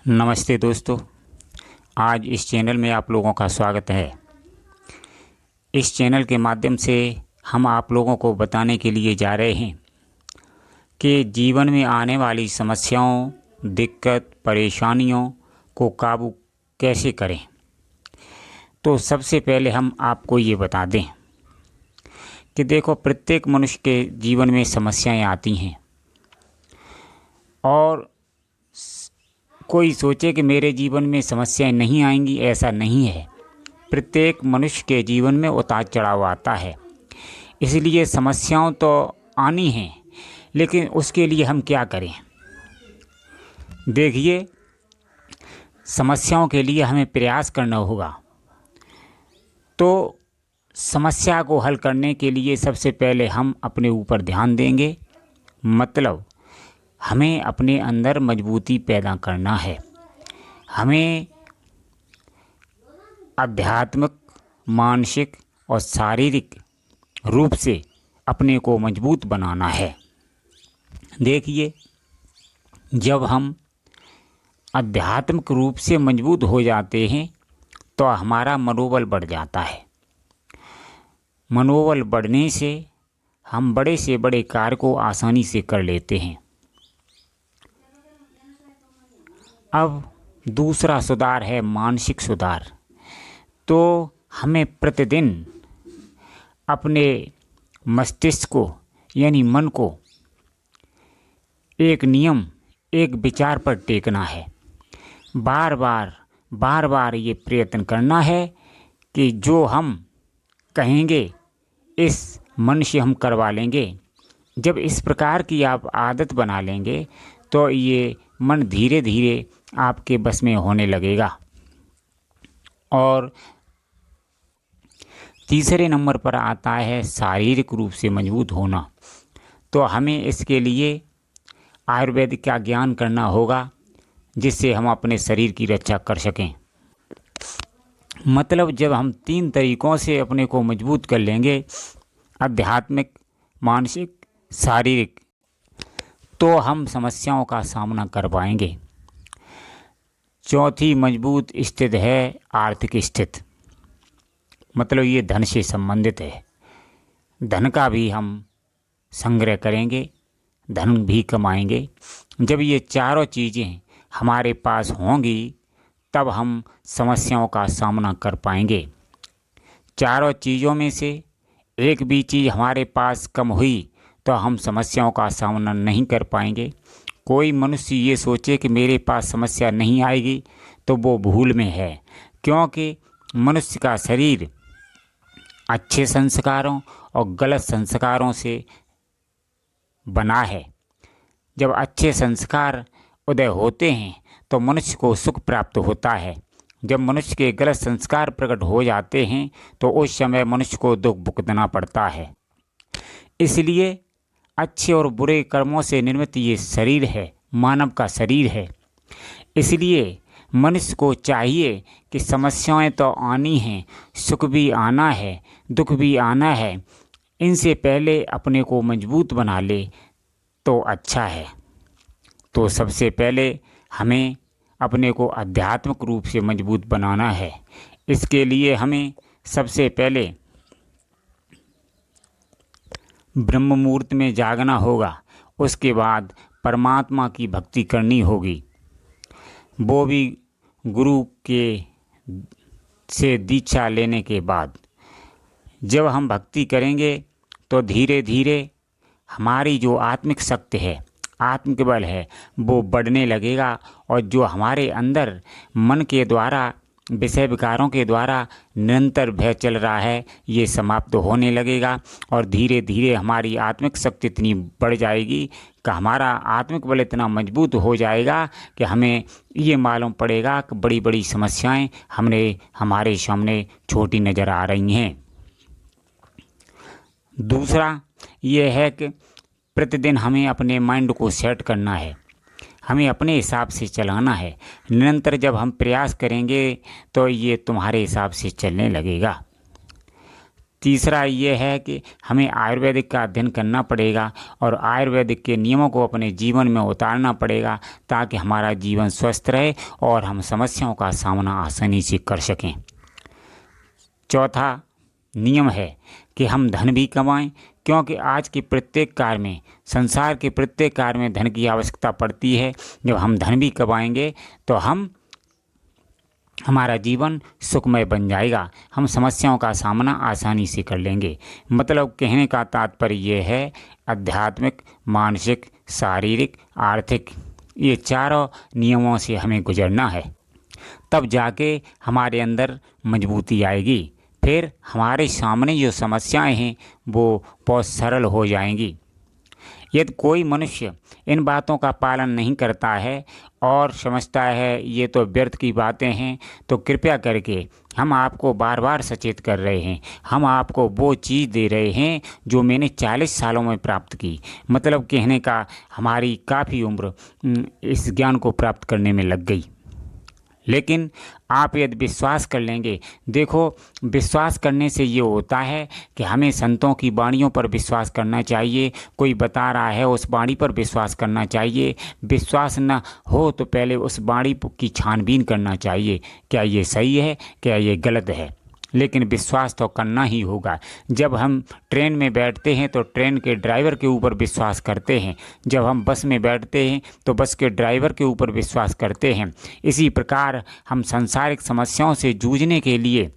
नमस्ते दोस्तों। आज इस चैनल में आप लोगों का स्वागत है। इस चैनल के माध्यम से हम आप लोगों को बताने के लिए जा रहे हैं कि जीवन में आने वाली समस्याओं, दिक्कत, परेशानियों को काबू कैसे करें। तो सबसे पहले हम आपको ये बता दें कि देखो, प्रत्येक मनुष्य के जीवन में समस्याएं आती हैं और कोई सोचे कि मेरे जीवन में समस्याएं नहीं आएंगी, ऐसा नहीं है। प्रत्येक मनुष्य के जीवन में उतार चढ़ाव आता है, इसलिए समस्याओं तो आनी हैं, लेकिन उसके लिए हम क्या करें। देखिए, समस्याओं के लिए हमें प्रयास करना होगा। तो समस्या को हल करने के लिए सबसे पहले हम अपने ऊपर ध्यान देंगे, मतलब हमें अपने अंदर मजबूती पैदा करना है। हमें आध्यात्मिक, मानसिक और शारीरिक रूप से अपने को मजबूत बनाना है। देखिए, जब हम आध्यात्मिक रूप से मजबूत हो जाते हैं तो हमारा मनोबल बढ़ जाता है। मनोबल बढ़ने से हम बड़े से बड़े कार्य को आसानी से कर लेते हैं। अब दूसरा सुधार है मानसिक सुधार। तो हमें प्रतिदिन अपने मस्तिष्क को यानी मन को एक नियम, एक विचार पर टेकना है। बार बार ये प्रयत्न करना है कि जो हम कहेंगे इस मन से हम करवा लेंगे। जब इस प्रकार की आप आदत बना लेंगे तो ये मन धीरे धीरे आपके बस में होने लगेगा। और तीसरे नंबर पर आता है शारीरिक रूप से मजबूत होना। तो हमें इसके लिए आयुर्वेद का ज्ञान करना होगा, जिससे हम अपने शरीर की रक्षा कर सकें। मतलब जब हम 3 तरीक़ों से अपने को मजबूत कर लेंगे, आध्यात्मिक, मानसिक, शारीरिक, तो हम समस्याओं का सामना कर पाएंगे। चौथी मजबूत स्थिति है आर्थिक स्थिति, मतलब ये धन से संबंधित है। धन का भी हम संग्रह करेंगे, धन भी कमाएंगे। जब ये चारों चीज़ें हमारे पास होंगी तब हम समस्याओं का सामना कर पाएंगे। चारों चीज़ों में से एक भी चीज़ हमारे पास कम हुई तो हम समस्याओं का सामना नहीं कर पाएंगे। कोई मनुष्य ये सोचे कि मेरे पास समस्या नहीं आएगी तो वो भूल में है, क्योंकि मनुष्य का शरीर अच्छे संस्कारों और गलत संस्कारों से बना है। जब अच्छे संस्कार उदय होते हैं तो मनुष्य को सुख प्राप्त होता है। जब मनुष्य के गलत संस्कार प्रकट हो जाते हैं तो उस समय मनुष्य को दुख भुगतना पड़ता है। इसलिए अच्छे और बुरे कर्मों से निर्मित ये शरीर है, मानव का शरीर है। इसलिए मनुष्य को चाहिए कि समस्याएं तो आनी हैं, सुख भी आना है, दुख भी आना है, इनसे पहले अपने को मजबूत बना ले तो अच्छा है। तो सबसे पहले हमें अपने को आध्यात्मिक रूप से मजबूत बनाना है। इसके लिए हमें सबसे पहले ब्रह्म मुहूर्त में जागना होगा। उसके बाद परमात्मा की भक्ति करनी होगी, वो भी गुरु के से दीक्षा लेने के बाद। जब हम भक्ति करेंगे तो धीरे धीरे हमारी जो आत्मिक शक्ति है, आत्मिक बल है, वो बढ़ने लगेगा। और जो हमारे अंदर मन के द्वारा, विषय विकारों के द्वारा निरंतर भय चल रहा है, ये समाप्त होने लगेगा। और धीरे धीरे हमारी आत्मिक शक्ति इतनी बढ़ जाएगी कि हमारा आत्मिक बल इतना मजबूत हो जाएगा कि हमें ये मालूम पड़ेगा कि बड़ी बड़ी समस्याएं हमारे सामने छोटी नज़र आ रही हैं। दूसरा ये है कि प्रतिदिन हमें अपने माइंड को सेट करना है, हमें अपने हिसाब से चलाना है। निरंतर जब हम प्रयास करेंगे तो ये तुम्हारे हिसाब से चलने लगेगा। तीसरा ये है कि हमें आयुर्वेदिक का अध्ययन करना पड़ेगा और आयुर्वेदिक के नियमों को अपने जीवन में उतारना पड़ेगा ताकि हमारा जीवन स्वस्थ रहे और हम समस्याओं का सामना आसानी से कर सकें। चौथा नियम है कि हम धन भी कमाएं, क्योंकि आज के प्रत्येक कार्य में, संसार के प्रत्येक कार्य में धन की आवश्यकता पड़ती है। जब हम धन भी कमाएंगे तो हमारा जीवन सुखमय बन जाएगा, हम समस्याओं का सामना आसानी से कर लेंगे। मतलब कहने का तात्पर्य ये है, आध्यात्मिक, मानसिक, शारीरिक, आर्थिक, ये चारों नियमों से हमें गुजरना है, तब जाके हमारे अंदर मजबूती आएगी। फिर हमारे सामने जो समस्याएं हैं वो बहुत सरल हो जाएंगी। यदि कोई मनुष्य इन बातों का पालन नहीं करता है और समझता है ये तो व्यर्थ की बातें हैं, तो कृपया करके हम आपको बार बार सचेत कर रहे हैं, हम आपको वो चीज़ दे रहे हैं जो मैंने 40 सालों में प्राप्त की। मतलब कहने का हमारी काफ़ी उम्र इस ज्ञान को प्राप्त करने में लग गई। लेकिन आप यदि विश्वास कर लेंगे, देखो विश्वास करने से ये होता है कि हमें संतों की वाणियों पर विश्वास करना चाहिए, कोई बता रहा है उस वाणी पर विश्वास करना चाहिए। विश्वास न हो तो पहले उस वाणी की छानबीन करना चाहिए, क्या ये सही है, क्या ये गलत है। लेकिन विश्वास तो करना ही होगा। जब हम ट्रेन में बैठते हैं तो ट्रेन के ड्राइवर के ऊपर विश्वास करते हैं, जब हम बस में बैठते हैं तो बस के ड्राइवर के ऊपर विश्वास करते हैं। इसी प्रकार हम सांसारिक समस्याओं से जूझने के लिए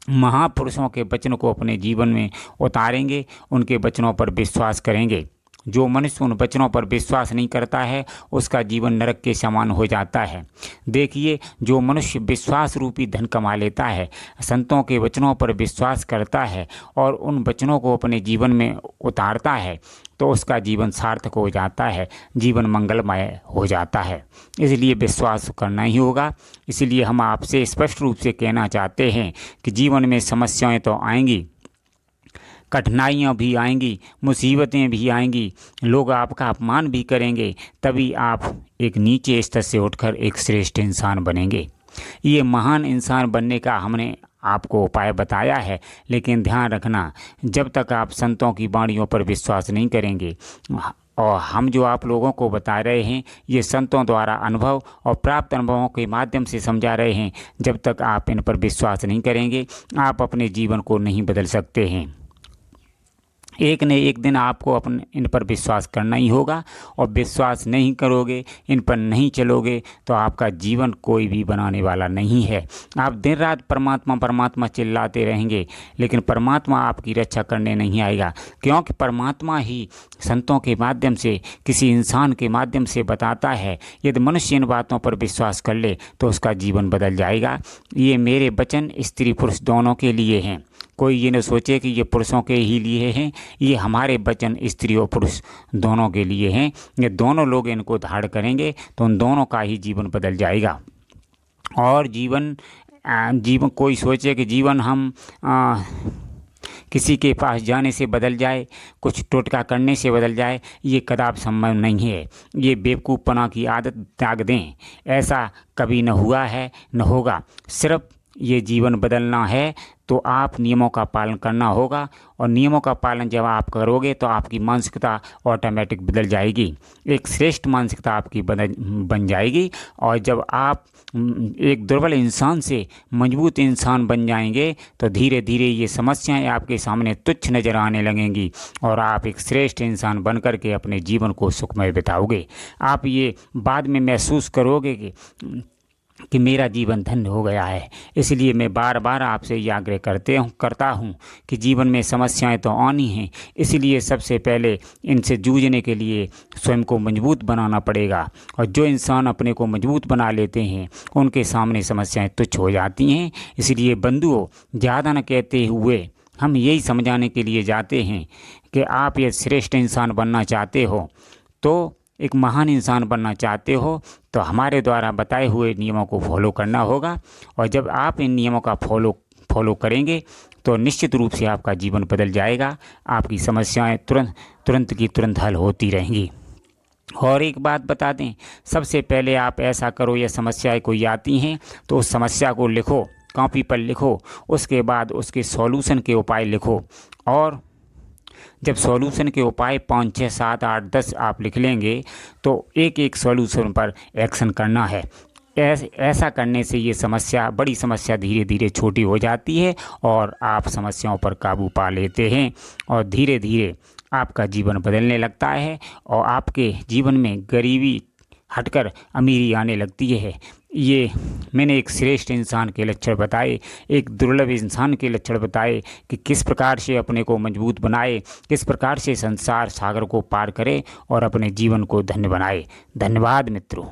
महापुरुषों के वचनों को अपने जीवन में उतारेंगे, उनके वचनों पर विश्वास करेंगे। जो मनुष्य उन वचनों पर विश्वास नहीं करता है उसका जीवन नरक के समान हो जाता है। देखिए, जो मनुष्य विश्वास रूपी धन कमा लेता है, संतों के वचनों पर विश्वास करता है और उन वचनों को अपने जीवन में उतारता है, तो उसका जीवन सार्थक हो जाता है, जीवन मंगलमय हो जाता है। इसलिए विश्वास करना ही होगा। इसलिए हम आपसे स्पष्ट रूप से कहना चाहते हैं कि जीवन में समस्याएं तो आएंगी, कठिनाइयाँ भी आएंगी, मुसीबतें भी आएंगी, लोग आपका अपमान भी करेंगे, तभी आप एक नीचे स्तर से उठकर एक श्रेष्ठ इंसान बनेंगे। ये महान इंसान बनने का हमने आपको उपाय बताया है, लेकिन ध्यान रखना, जब तक आप संतों की वाणियों पर विश्वास नहीं करेंगे, और हम जो आप लोगों को बता रहे हैं ये संतों द्वारा अनुभव और प्राप्त अनुभवों के माध्यम से समझा रहे हैं, जब तक आप इन पर विश्वास नहीं करेंगे आप अपने जीवन को नहीं बदल सकते हैं। एक न एक दिन आपको अपने इन पर विश्वास करना ही होगा, और विश्वास नहीं करोगे, इन पर नहीं चलोगे, तो आपका जीवन कोई भी बनाने वाला नहीं है। आप दिन रात परमात्मा परमात्मा चिल्लाते रहेंगे, लेकिन परमात्मा आपकी रक्षा करने नहीं आएगा, क्योंकि परमात्मा ही संतों के माध्यम से, किसी इंसान के माध्यम से बताता है। यदि मनुष्य इन बातों पर विश्वास कर ले तो उसका जीवन बदल जाएगा। ये मेरे वचन स्त्री पुरुष दोनों के लिए हैं। कोई ये न सोचे कि ये पुरुषों के ही लिए हैं, ये हमारे वचन स्त्री और पुरुष दोनों के लिए हैं। ये दोनों लोग इनको धारण करेंगे तो उन दोनों का ही जीवन बदल जाएगा। और जीवन कोई सोचे कि जीवन हम किसी के पास जाने से बदल जाए, कुछ टोटका करने से बदल जाए, ये कदापि संभव नहीं है। ये बेवकूफ़पना की आदत त्याग दें, ऐसा कभी न हुआ है न होगा। सिर्फ ये जीवन बदलना है तो आप नियमों का पालन करना होगा, और नियमों का पालन जब आप करोगे तो आपकी मानसिकता ऑटोमेटिक बदल जाएगी, एक श्रेष्ठ मानसिकता आपकी बन जाएगी। और जब आप एक दुर्बल इंसान से मजबूत इंसान बन जाएंगे तो धीरे धीरे ये समस्याएं आपके सामने तुच्छ नज़र आने लगेंगी और आप एक श्रेष्ठ इंसान बन कर के अपने जीवन को सुखमय बिताओगे। आप ये बाद में महसूस करोगे कि मेरा जीवन धन्य हो गया है। इसलिए मैं बार बार आपसे ये आग्रह करता हूँ कि जीवन में समस्याएं तो आनी हैं, इसलिए सबसे पहले इनसे जूझने के लिए स्वयं को मजबूत बनाना पड़ेगा। और जो इंसान अपने को मजबूत बना लेते हैं उनके सामने समस्याएं तुच्छ हो जाती हैं। इसलिए बंधुओं, ज़्यादा न कहते हुए हम यही समझाने के लिए जाते हैं कि आप ये श्रेष्ठ इंसान बनना चाहते हो, तो एक महान इंसान बनना चाहते हो, तो हमारे द्वारा बताए हुए नियमों को फॉलो करना होगा। और जब आप इन नियमों का फॉलो करेंगे तो निश्चित रूप से आपका जीवन बदल जाएगा, आपकी समस्याएं तुरंत की तुरंत हल होती रहेंगी। और एक बात बता दें, सबसे पहले आप ऐसा करो, ये समस्याएं कोई आती हैं तो उस समस्या को लिखो कॉपी पर लिखो, उसके बाद उसके सॉल्यूशन के उपाय लिखो। और जब सॉल्यूशन के उपाय 5, 6, 7, 8, 10 आप लिख लेंगे तो एक एक सॉल्यूशन पर एक्शन करना है। ऐसा करने से ये बड़ी समस्या धीरे धीरे छोटी हो जाती है और आप समस्याओं पर काबू पा लेते हैं और धीरे धीरे आपका जीवन बदलने लगता है और आपके जीवन में गरीबी हटकर अमीरी आने लगती है। ये मैंने एक श्रेष्ठ इंसान के लक्षण बताए, एक दुर्लभ इंसान के लक्षण बताए कि किस प्रकार से अपने को मजबूत बनाए, किस प्रकार से संसार सागर को पार करे और अपने जीवन को धन्य बनाए। धन्यवाद मित्रों।